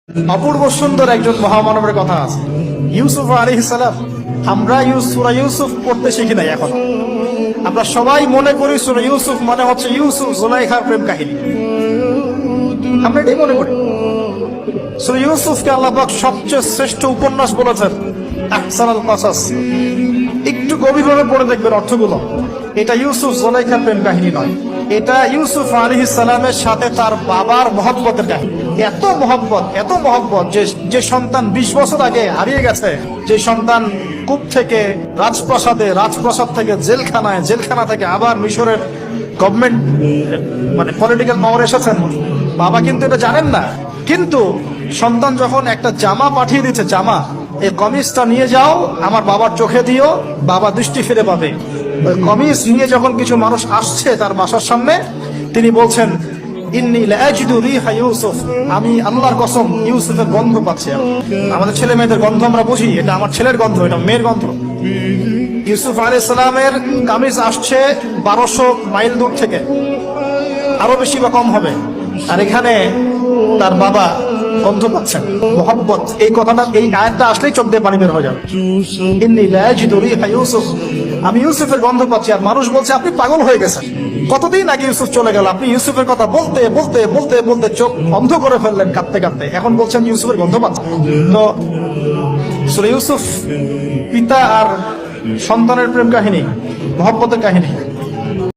অপূর্ব সুন্দর একজন মহামানবের কথা আছে, ইউসুফ আলাইহিস সালাম। আমরা সূরা ইউসুফ পড়তে শিখি নাই এখন। আমরা সবাই মনে করি সূরা ইউসুফ মানে হচ্ছে ইউসুফ জুলাইখার প্রেম কাহিনী, আমরা এটাই মনে করি। সূরা ইউসুফকে আল্লাহ পাক সবচেয়ে শ্রেষ্ঠ উপন্যাস বলেছেন, আহসানুল কাসাস। একটু গভীরভাবে পড়ে দেখবেন অর্থগুলো। এটা ইউসুফ জুলাইখার প্রেম কাহিনী নয়, এটা ইউসুফ আলাইহিস সালামের সাথে তার বাবার মহব্বতের কাহিনী। এত মহব্বত যে সন্তান 20 বছর আগে হারিয়ে গেছে, যে সন্তান কূপ থেকে রাজপ্রাসাদে, রাজপ্রাসাদ থেকে জেলখানায়, জেলখানা থেকে আবার মিশরের গভর্নমেন্ট মানে পলিটিক্যাল পাওয়ার এসেছেন, বাবা কিন্তু এটা জানেন না। কিন্তু সন্তান যখন একটা জামা পাঠিয়ে দিচ্ছে, জামা, এই কমিজটা নিয়ে যাও, আমার বাবার চোখে দিও, বাবা দৃষ্টি ফিরে পাবে। ওই কমিজ নিয়ে যখন কিছু মানুষ আসছে তার বাসার সামনে, তিনি বলছেন, ইন্নী লাআজিদু রিহা ইউসুফ, আমি আল্লাহর কসম ইউসুফের গন্ধ পাচ্ছি। আমাদের ছেলে মেয়েদের গন্ধ আমরা বুঝি, এটা আমার ছেলের গন্ধ, এটা মেয়ের গন্ধ। ইউসুফ আলাইহিস সালামের কামিজ আসছে 1200 মাইল দূর থেকে, আরো বেশি বা কম হবে, আর এখানে তার বাবা গন্ধ পাচ্ছেন, মহব্বত। এই কথাটা, এই আয়াতটা আসলেই চোখ দিয়ে পানি বের হয়ে যাবে। ইন্নী লাআজিদু রিহা ইউসুফ, আমি ইউসুফের গন্ধ পাচ্ছি। আর মানুষ বলছে, আপনি পাগল হয়ে গেছেন, কতদিন আগে ইউসুফ চলে গেল, আপনি ইউসুফের কথা বলতে বলতে বলতে বলতে চোখ বন্ধ করে ফেললেন কাঁদতে কাঁদতে, এখন বলছেন ইউসুফের গন্ধ পাচ্ছেন। তো সূরা ইউসুফ পিতা আর সন্তানের প্রেম কাহিনী, মহব্বতের কাহিনী।